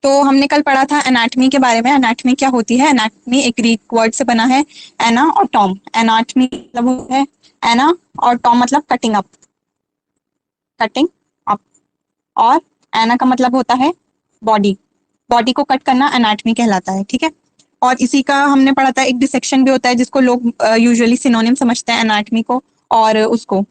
तो हमने कल पढ़ा था एनाटमी के बारे में। एनाटमी क्या होती है? एनाटमी एक ग्रीक वर्ड से बना है, एना और टॉम। एनाटमी मतलब होता है एना, और टॉम मतलब कटिंग अप, कटिंग अप। और एना का मतलब होता है बॉडी, बॉडी को कट करना एनाटमी कहलाता है, ठीक है। और इसी का हमने पढ़ा था एक डिसेक्शन भी होता है, जिसको लोग यूजुअली सिनोनिम समझते हैं एनाटमी को और उसको,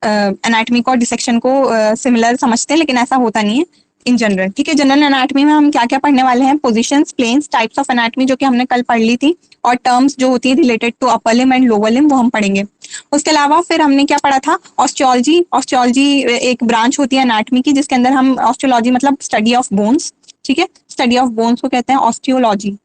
एनाटमी को और डिसेक्शन को सिमिलर समझते हैं, लेकिन ऐसा होता नहीं है इन जनरल, ठीक है। जनरल एनाटमी में हम क्या क्या पढ़ने वाले हैं? Positions, planes, types of anatomy जो कि हमने कल पढ़ ली थी, और टर्म्स जो होती है related to upper limb and lower limb, वो हम पढ़ेंगे। उसके अलावा फिर हमने क्या पढ़ा था? ऑस्टियोलॉजी। ऑस्टियोलॉजी एक ब्रांच होती है एनाटमी की, जिसके अंदर हम, ऑस्टियोलॉजी मतलब स्टडी ऑफ बोन्स, ठीक है। स्टडी ऑफ बोन्स को कहते हैं ऑस्टियोलॉजी,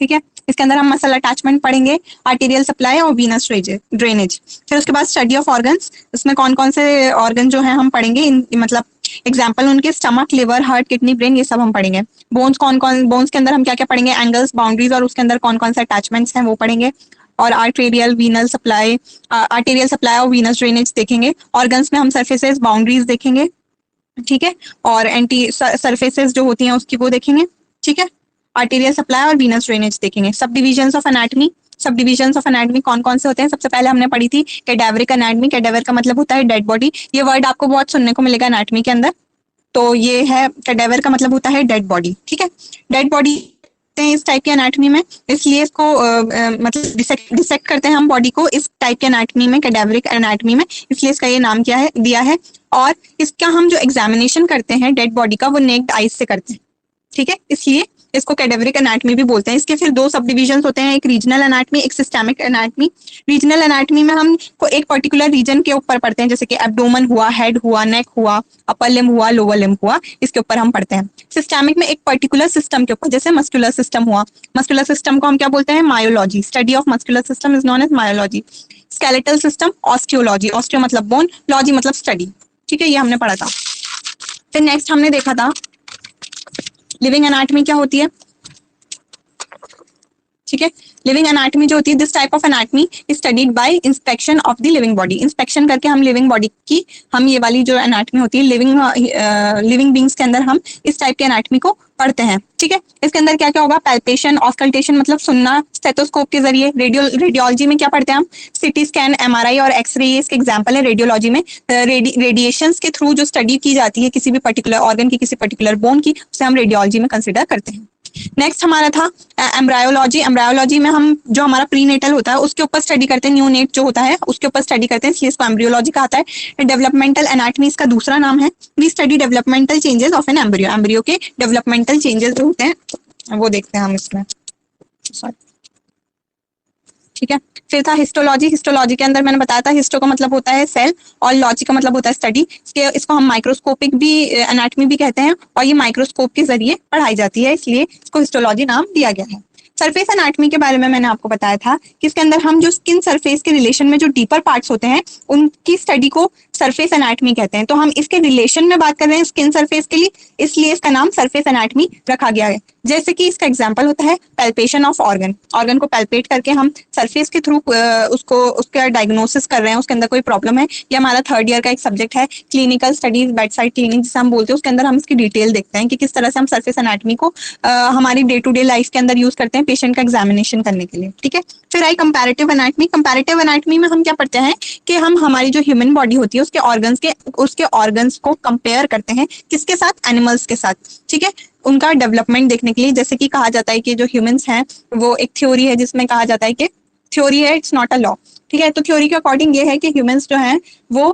ठीक है। इसके अंदर हम मसल अटैचमेंट पढ़ेंगे, आर्टेरियल सप्लाई और वीनस ड्रेनेज। फिर उसके बाद स्टडी ऑफ ऑर्गन्स, इसमें कौन कौन से ऑर्गन जो है हम पढ़ेंगे, मतलब एग्जाम्पल उनके stomach, liver, heart, kidney, brain, ये सब हम पढ़ेंगे। बोन्स, कौन कौन बोन्स के अंदर हम क्या क्या पढ़ेंगे? एंगल्स, बाउंड्रीज, और उसके अंदर कौन कौन से अटैचमेंट्स हैं वो पढ़ेंगे। और आर्टेरियल वीनल सप्लाई, आर्टेरियल सप्लाई और वीनस ड्रेनेज देखेंगे। ऑर्गन्स में हम सर्फेसेस, बाउंड्रीज देखेंगे, ठीक है। और एंटी सरफेसेस जो होती हैं उसकी वो देखेंगे, ठीक है। आर्टेरियल सप्लाई और वीनस ड्रेनेज देखेंगे। सब डिविजन्स ऑफ एनाटमी, सब डिविजन्स ऑफ एनाटमी कौन कौन से होते हैं? सबसे पहले हमने पढ़ी थी कैडावरिक एनाटमी। कैडावर का मतलब होता है डेड बॉडी। ये वर्ड आपको बहुत सुनने को मिलेगा एनाटमी के अंदर। तो ये है, कैडावर का मतलब होता है डेड बॉडी, ठीक है। डेड बॉडी हैं इस टाइप के एनाटमी में, इसलिए इसको मतलब डिसेक्ट करते हैं हम बॉडी को इस टाइप के एनाटमी में, कैडावरिक एनाटमी में, इसलिए इसका ये नाम क्या है दिया है। और इसका हम जो एग्जामिनेशन करते हैं डेड बॉडी का, वो नेक्ड आइज से करते हैं, ठीक है। इसलिए इसको कैडेवरिक एनाटमी भी बोलते हैं। इसके फिर दो सब डिविजन्स होते हैं, एक रीजनल एनाटमी, एक सिस्टेमिक एनाटमी। रीजनल एनाटमी में हम को एक पर्टिकुलर रीजन के ऊपर पढ़ते हैं, जैसे कि एब्डोमन हुआ, हेड हुआ, नेक हुआ, अपर लिम्ब हुआ, लोअर लिम्ब हुआ, इसके ऊपर हम पढ़ते हैं। सिस्टेमिक में एक पर्टिकुलर सिस्टम के ऊपर, जैसे मस्कुलर सिस्टम हुआ, मस्कुलर सिस्टम को हम क्या बोलते हैं? Myology. Study of muscular system is known as myology. Skeletal system, osteology. Osteo मतलब बोन, लॉजी मतलब स्टडी, ठीक है। ये हमने पढ़ा था। फिर नेक्स्ट हमने देखा था लिविंग एनाटमी क्या होती है, ठीक है। लिविंग एनाटमी जो होती है, this type of anatomy is studied by inspection of the living body. Inspection करके हम लिविंग बॉडी की, हम ये वाली जो एनाटमी होती है लिविंग बींग्स के अंदर हम इस टाइप के एनाटमी को पढ़ते हैं, ठीक है। इसके अंदर क्या क्या होगा? पैल्पेशन, ऑस्कल्टेशन मतलब सुनना, स्टेथोस्कोप के जरिए। रेडियोलॉजी में क्या पढ़ते हैं हम? सिटी स्कैन, एमआरआई और एक्सरे, ये इसके एग्जाम्पल है रेडियोलॉजी में। रेडिएशन के थ्रू जो स्टडी की जाती है किसी भी पर्टिकुलर ऑर्गन की, किसी पर्टिकुलर बोन की, उसे हम रेडियोलॉजी में कंसिडर करते हैं। नेक्स्ट हमारा था एम्ब्रायोलॉजी। एम्ब्रायोलॉजी में हम जो हमारा प्रीनेटल होता है उसके ऊपर स्टडी करते हैं, न्यूनेट जो होता है उसके ऊपर स्टडी करते हैं, इसलिए इसको एम्ब्रियोलॉजी कहा जाता है। डेवलपमेंटल एनाटमी इसका दूसरा नाम है। We study developmental changes of an embryo. Embryo के डेवलपमेंटल चेंजेस जो होते हैं वो देखते हैं हम इसमें, ठीक है। फिर था हिस्टोलॉजी। हिस्टोलॉजी के अंदर मैंने बताया था, हिस्टो का मतलब होता है सेल और लॉजी का मतलब होता है स्टडी। इसको हम माइक्रोस्कोपिक भी एनाटमी भी कहते हैं, और ये माइक्रोस्कोप के जरिए पढ़ाई जाती है, इसलिए इसको हिस्टोलॉजी नाम दिया गया है। सरफेस एनाटमी के बारे में मैंने आपको बताया था कि इसके अंदर हम जो स्किन सरफेस के रिलेशन में जो डीपर पार्ट्स होते हैं उनकी स्टडी को सरफेस एनाटमी कहते हैं। तो हम इसके रिलेशन में बात कर रहे हैं स्किन सरफेस के लिए, इसलिए इसका नाम सरफेस एनाटमी रखा गया है। जैसे कि इसका एग्जांपल होता है पैल्पेशन ऑफ ऑर्गन। ऑर्गन को पैल्पेट करके हम सरफेस के थ्रू उसको उसका डायग्नोसिस कर रहे हैं, उसके अंदर कोई प्रॉब्लम है। ये हमारा थर्ड ईयर का एक सब्जेक्ट है, clinical studies, bed side clinic जिसे हम बोलते हैं। उसके अंदर हम इसकी डिटेल देखते हैं कि किस तरह से हम सरफेस एनाटमी को हमारी डे टू डे लाइफ के अंदर यूज करते हैं पेशेंट का एग्जामिनेशन करने के लिए, ठीक है। फिर आई कंपैरेटिव एनाटमी। कंपैरेटिव एनाटमी में हम क्या पढ़ते हैं कि हम हमारी जो ह्यूमन बॉडी होती है उसके ऑर्गन्स को कंपेयर करते हैं किसके साथ? एनिमल्स के साथ, ठीक है। उनका डेवलपमेंट देखने के लिए, जैसे कि कहा जाता है कि जो ह्यूमंस हैं वो एक थ्योरी है जिसमें कहा जाता है कि थ्योरी है, इट्स नॉट अ लॉ, ठीक है। तो थ्योरी के अकॉर्डिंग ये है कि ह्यूमंस जो हैं वो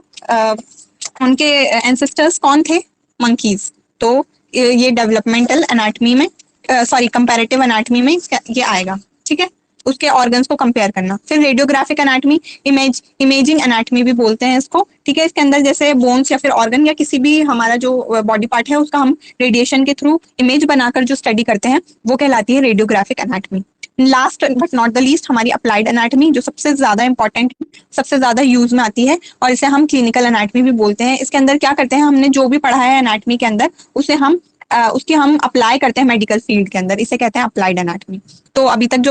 उनके एंसेस्टर्स कौन थे? मंकीज। तो ये डेवलपमेंटल एनाटमी में, सॉरी कंपैरेटिव एनाटमी में ये आएगा, ठीक है। उसके ऑर्गन्स को कंपेयर करना। फिर रेडियोग्राफिक एनाटमी, इमेजिंग एनाटमी भी बोलते हैं इसको, ठीक है। इसके अंदर जैसे बोन्स या फिर ऑर्गन या किसी भी हमारा जो बॉडी पार्ट है उसका हम रेडिएशन के थ्रू इमेज बनाकर जो स्टडी करते हैं वो कहलाती है radiographic anatomy. Last but not the least हमारी अप्लाइड एनाटमी, जो सबसे ज्यादा इंपॉर्टेंट, सबसे ज्यादा यूज में आती है, और इसे हम क्लिनिकल एनाटमी भी बोलते हैं। इसके अंदर क्या करते हैं, हमने जो भी पढ़ा है एनाटमी के अंदर उसे हम उसकी हम अप्लाई करते हैं मेडिकल फील्ड के अंदर, इसे कहते हैं अप्लाइड एनाटमी। तो अभी तक जो